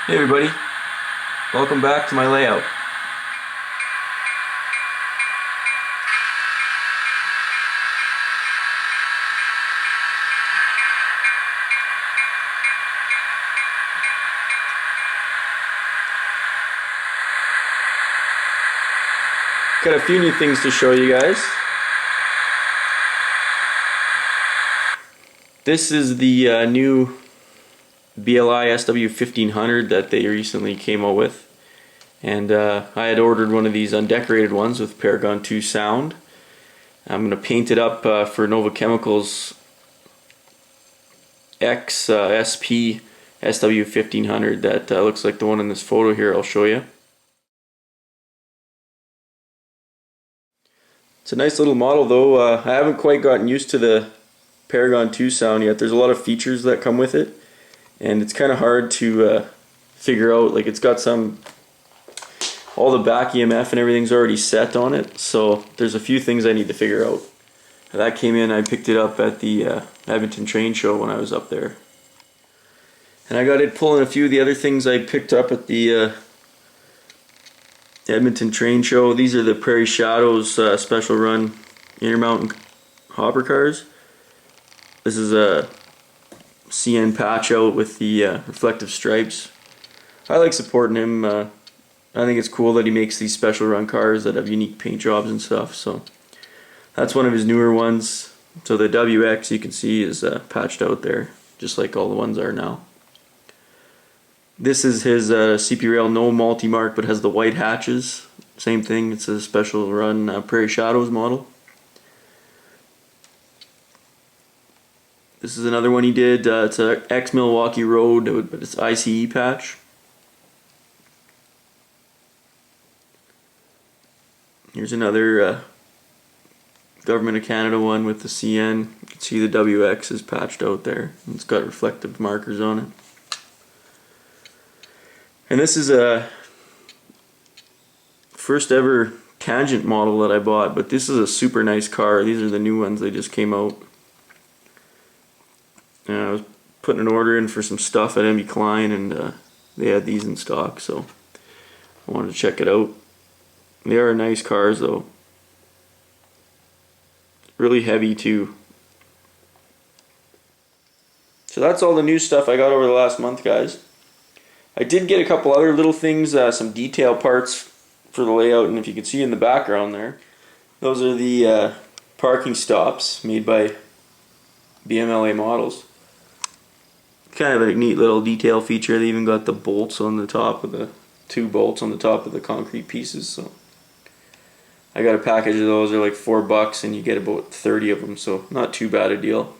Hey everybody, welcome back to my layout. Got a few new things to show you guys. This is the new BLI SW1500 that they recently came out with. And I had ordered one of these undecorated ones with Paragon II sound. I'm going to paint it up for Nova Chemicals SP SW1500 that looks like the one in this photo here I'll show you. It's a nice little model though. I haven't quite gotten used to the Paragon II sound yet. There's a lot of features that come with it, and it's kind of hard to figure out. Like, it's got all the back EMF and everything's already set on it, so there's a few things I need to figure out. That came in, I picked it up at the Edmonton train show when I was up there. And I got it pulling a few of the other things I picked up at the Edmonton train show. These are the Prairie Shadows special run Intermountain hopper cars. This is a CN patch out with the reflective stripes. I like supporting him. I think it's cool that he makes these special run cars that have unique paint jobs and stuff. So that's one of his newer ones. So the WX, you can see, is patched out there, just like all the ones are now. This is his CP Rail no multi-mark, but has the white hatches. Same thing, it's a special run Prairie Shadows model. This is another one he did. It's a ex-Milwaukee Road, but it's ICE patch. Here's another Government of Canada one with the CN. You can see the WX is patched out there. It's got reflective markers on it. And this is a first ever tangent model that I bought, but this is a super nice car. These are the new ones, they just came out. And I was putting an order in for some stuff at MB Klein, and they had these in stock, so I wanted to check it out. They are nice cars though. Really heavy too. So that's all the new stuff I got over the last month, guys. I did get a couple other little things, some detail parts for the layout, and if you can see in the background there, those are the parking stops made by BLMA models. Kind of a neat little detail feature. They even got the bolts on the top of the two bolts on the top of the concrete pieces. So I got a package of those. They're like $4 and you get about 30 of them, so not too bad a deal.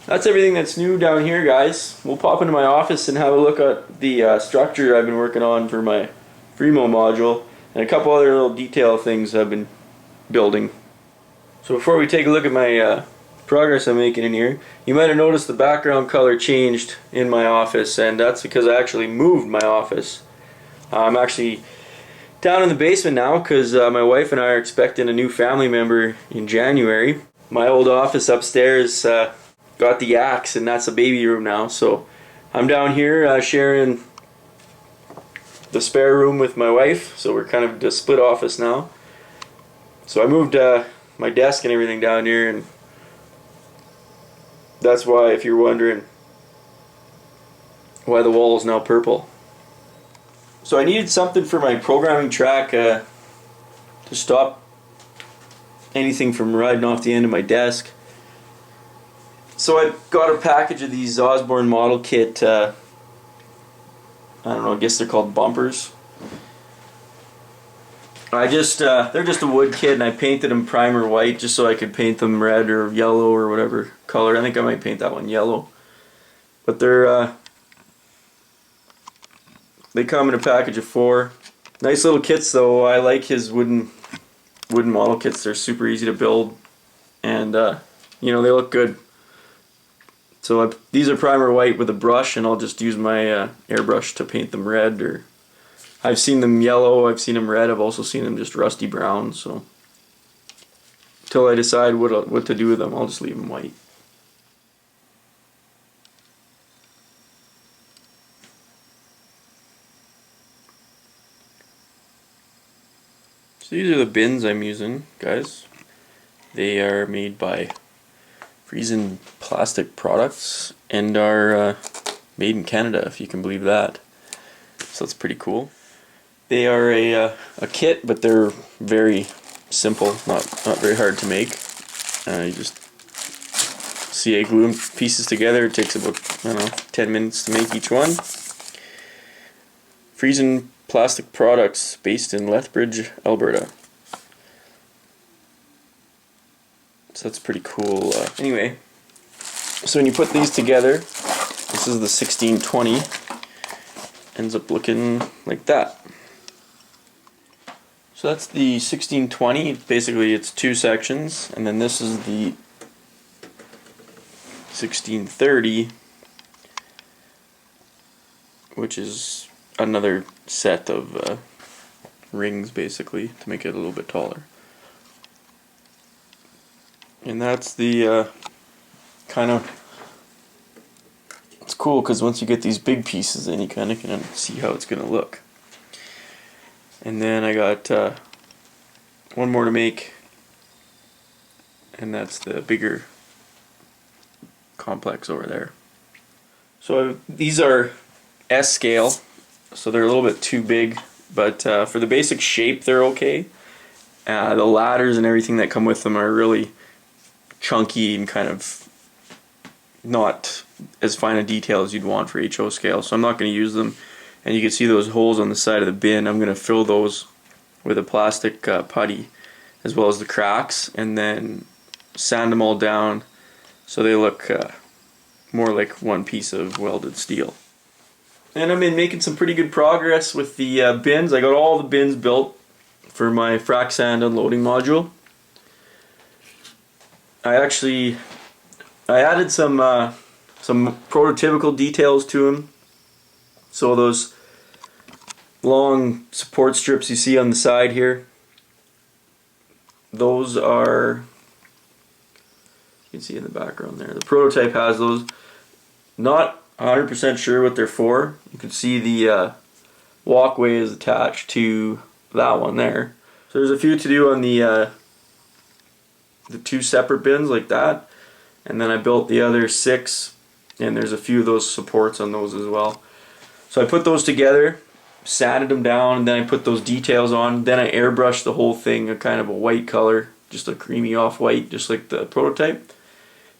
That's everything that's new down here, guys. We'll pop into my office and have a look at the structure I've been working on for my Fremo module, and a couple other little detail things I've been building. So before we take a look at my progress I'm making in here, you might have noticed the background color changed in my office, and that's because I actually moved my office. I'm actually down in the basement now because my wife and I are expecting a new family member in January. My old office upstairs got the axe, and that's a baby room now, so I'm down here sharing the spare room with my wife, so we're kind of a split office now. So I moved my desk and everything down here, and that's why, if you're wondering why the wall is now purple. So I needed something for my programming track to stop anything from riding off the end of my desk. So I got a package of these Osborne model kit, I don't know, I guess they're called bumpers. They're just a wood kit, and I painted them primer white just so I could paint them red or yellow or whatever color. I think I might paint that one yellow. But they come in a package of 4. Nice little kits though. I like his wooden model kits. They're super easy to build, and you know, they look good. So these are primer white with a brush, and I'll just use my airbrush to paint them red. Or I've seen them yellow, I've seen them red, I've also seen them just rusty brown. So until I decide what to do with them, I'll just leave them white. So these are the bins I'm using, guys. They are made by Friesen Plastic Products and are made in Canada, if you can believe that. So that's pretty cool. They are a kit, but they're very simple, not very hard to make. You just CA glue pieces together. It takes about, I don't know, 10 minutes to make each one. Friesen Plastic Products, based in Lethbridge, Alberta. So that's pretty cool. Anyway, so when you put these together, this is the 1620, ends up looking like that. So that's the 1620. Basically it's two sections, and then this is the 1630, which is another set of rings basically to make it a little bit taller. And that's the kind of, it's cool because once you get these big pieces in, you kind of can see how it's going to look. And then I got one more to make, and that's the bigger complex over there. So these are S scale, so they're a little bit too big, but for the basic shape they're okay. The ladders and everything that come with them are really chunky and kind of not as fine a detail as you'd want for HO scale, so I'm not going to use them. And you can see those holes on the side of the bin. I'm going to fill those with a plastic putty, as well as the cracks, and then sand them all down so they look more like one piece of welded steel. And I've been making some pretty good progress with the bins. I got all the bins built for my frac sand unloading module. I added some prototypical details to them. So those long support strips you see on the side here, those are, you can see in the background there, the prototype has those. Not 100% sure what they're for. You can see the walkway is attached to that one there. So there's a few to do on the two separate bins like that, and then I built the other 6, and there's a few of those supports on those as well. So I put those together, sanded them down, and then I put those details on. Then I airbrushed the whole thing a kind of a white color, just a creamy off-white, just like the prototype,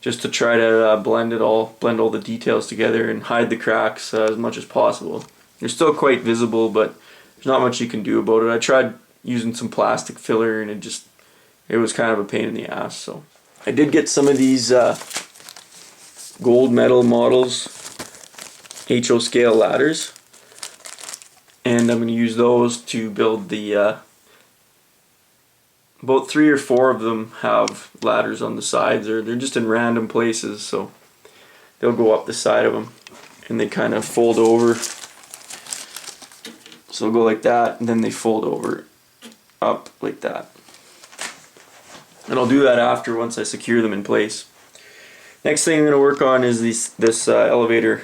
just to try to blend all the details together and hide the cracks as much as possible. They're still quite visible, but there's not much you can do about it. I tried using some plastic filler, and it was kind of a pain in the ass. So I did get some of these gold medal models HO scale ladders, and I'm going to use those to build the about 3 or 4 of them have ladders on the sides, or they're just in random places, so they'll go up the side of them and they kind of fold over. So they'll go like that, and then they fold over up like that. And I'll do that after, once I secure them in place. Next thing I'm going to work on is this elevator.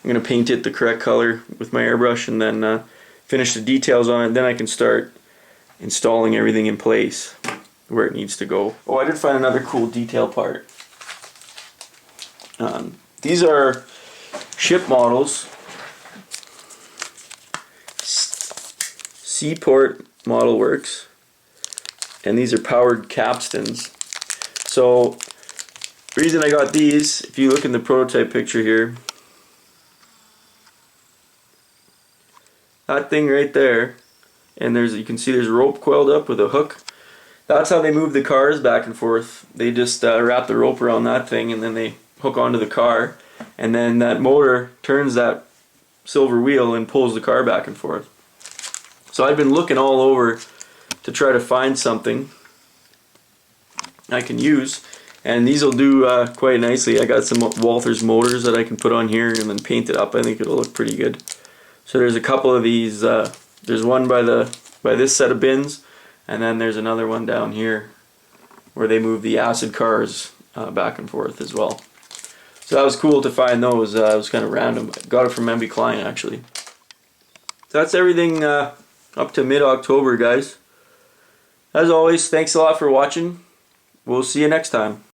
I'm going to paint it the correct color with my airbrush, and then finish the details on it. Then I can start installing everything in place where it needs to go. Oh, I did find another cool detail part. These are ship models, Seaport Model Works, and these are powered capstans. So the reason I got these, if you look in the prototype picture here, that thing right there, and you can see there's rope coiled up with a hook. That's how they move the cars back and forth. They just wrap the rope around that thing, and then they hook onto the car, and then that motor turns that silver wheel and pulls the car back and forth. So I've been looking all over to try to find something I can use, and these will do quite nicely. I got some Walther's motors that I can put on here and then paint it up. I think it'll look pretty good. So there's a couple of these. There's one by this set of bins, and then there's another one down here where they move the acid cars back and forth as well. So that was cool to find those. It was kind of random. Got it from MB Klein actually. So that's everything up to mid-October, guys. As always, thanks a lot for watching. We'll see you next time.